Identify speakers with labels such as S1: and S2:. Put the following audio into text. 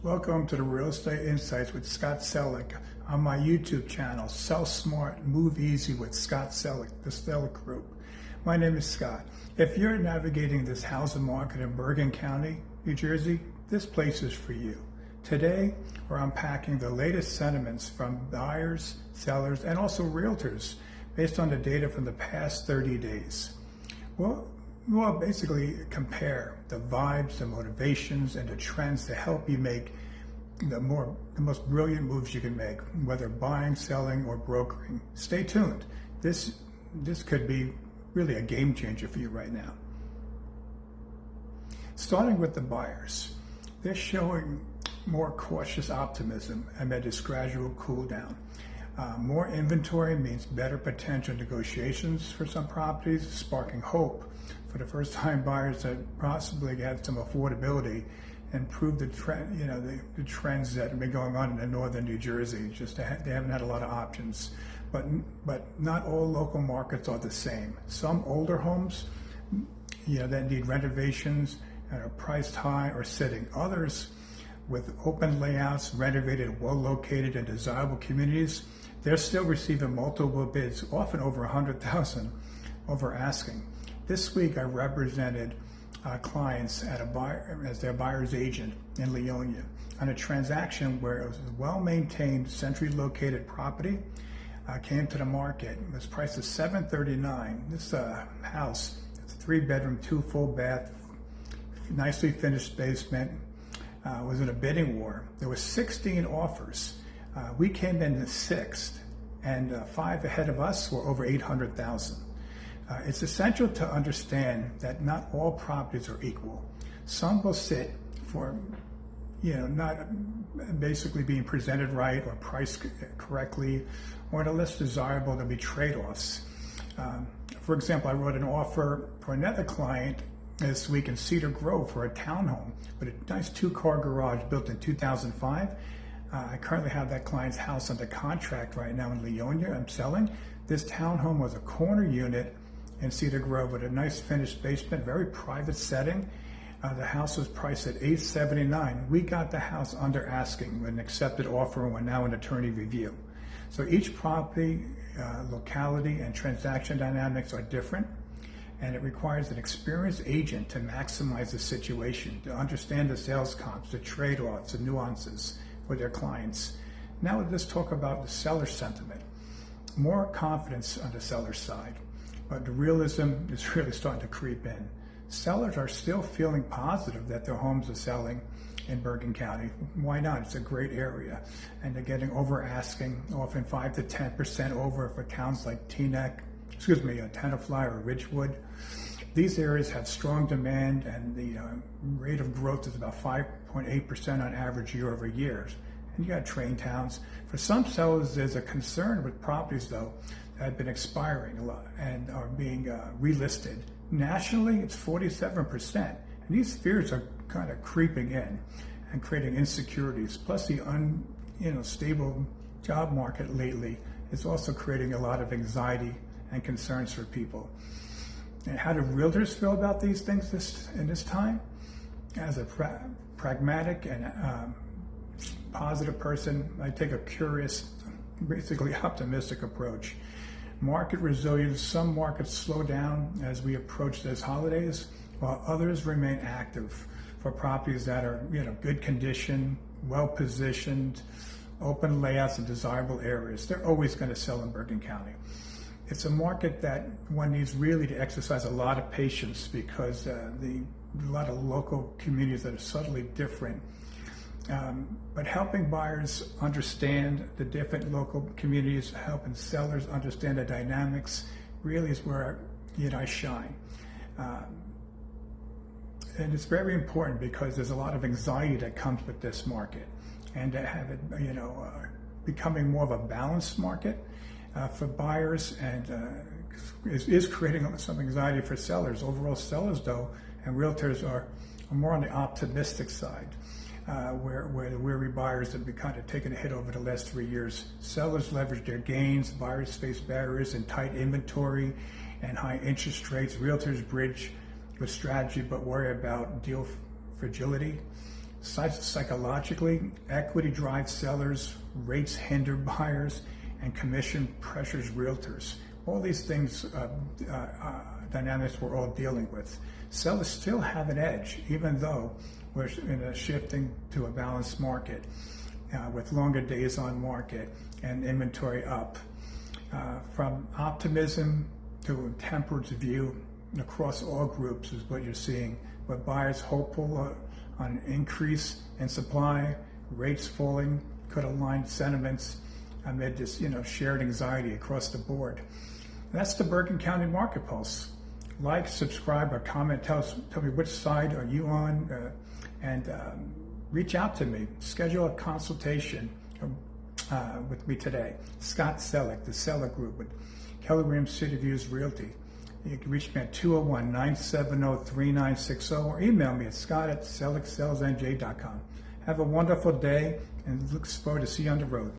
S1: Welcome to the Real Estate Insights with Scott Selleck on my YouTube channel, Sell Smart, Move Easy with Scott Selleck, the Selleck Group. My name is Scott. If you're navigating this housing market in Bergen County, New Jersey, this place is for you. Today, we're unpacking the latest sentiments from buyers, sellers, and also realtors based on the data from the past 30 days. We'll basically compare the vibes, the motivations, and the trends to help you make the most brilliant moves you can make, whether buying, selling, or brokering. Stay tuned. This could be really a game changer for you right now. Starting with the buyers, they're showing more cautious optimism amid this gradual cool down. More inventory means better potential negotiations for some properties, sparking hope for the first-time buyers that possibly have some affordability and prove the trend, the trends that have been going on in northern New Jersey. They haven't had a lot of options, but not all local markets are the same. Some older homes, that need renovations and are priced high or sitting. Others with open layouts, renovated, well-located, and desirable communities, they're still receiving multiple bids, often over 100,000 over asking. This week, I represented clients as their buyer's agent in Leonia on a transaction where it was a well-maintained, centrally located property. Came to the market. It was priced at $739,000. This house, it's a 3-bedroom, 2 full bath, nicely finished basement. Was in a bidding war. There were 16 offers. We came in the 6th, and 5 ahead of us were over $800,000. It's essential to understand that not all properties are equal. Some will sit for, not basically being presented right or priced correctly, or the less desirable, there'll be trade-offs. For example, I wrote an offer for another client this week in Cedar Grove for a townhome with a nice 2-car garage built in 2005. I currently have that client's house under contract right now in Leonia. I'm selling. This townhome was a corner unit in Cedar Grove with a nice finished basement, very private setting. The house was priced at $879,000. We got the house under asking with an accepted offer, and we're now in attorney review. So each property, locality, and transaction dynamics are different, and it requires an experienced agent to maximize the situation, to understand the sales comps, the trade-offs, the nuances for their clients. Now let's talk about the seller sentiment. More confidence on the seller side, but the realism is really starting to creep in. Sellers are still feeling positive that their homes are selling in Bergen County. Why not? It's a great area. And they're getting over asking, often 5 to 10% over for towns like Tenafly or Ridgewood. These areas have strong demand, and the rate of growth is about 5.8% on average year over year. And you got train towns. For some sellers, there's a concern with properties, though, that have been expiring a lot and are being relisted. Nationally, it's 47%. And these fears are kind of creeping in and creating insecurities. Plus, the unstable job market lately is also creating a lot of anxiety and concerns for people. And how do realtors feel about these things in this time? As a pragmatic and positive person, I take a curious, basically optimistic approach. Market resilience, some markets slow down as we approach those holidays, while others remain active for properties that are good condition, well positioned, open layouts, and desirable areas. They're always going to sell in Bergen County. It's a market that one needs really to exercise a lot of patience because a lot of local communities that are subtly different. But helping buyers understand the different local communities, helping sellers understand the dynamics, really is where I shine. And it's very important because there's a lot of anxiety that comes with this market, and to have it, becoming more of a balanced market for buyers, and is creating some anxiety for sellers. Overall, sellers, though, and realtors are more on the optimistic side, where the weary buyers have been kind of taking a hit over the last 3 years. Sellers leverage their gains, buyers face barriers and tight inventory and high interest rates. Realtors bridge with strategy but worry about deal fragility. Psychologically, equity drives sellers, rates hinder buyers, and commission pressures realtors. All these things, dynamics we're all dealing with. Sellers still have an edge, even though we're shifting to a balanced market with longer days on market and inventory up. From optimism to a tempered view across all groups is what you're seeing, with buyers hopeful on an increase in supply, rates falling, could align sentiments amid this shared anxiety across the board. That's the Bergen County Market Pulse. Like, subscribe, or comment. Tell me which side are you on, and reach out to me. Schedule a consultation with me today. Scott Selleck, the Selleck Group with Keller Williams City Views Realty. You can reach me at 201-970-3960 or email me at scott@sellecksellsnj.com. Have a wonderful day and look forward to see you on the road.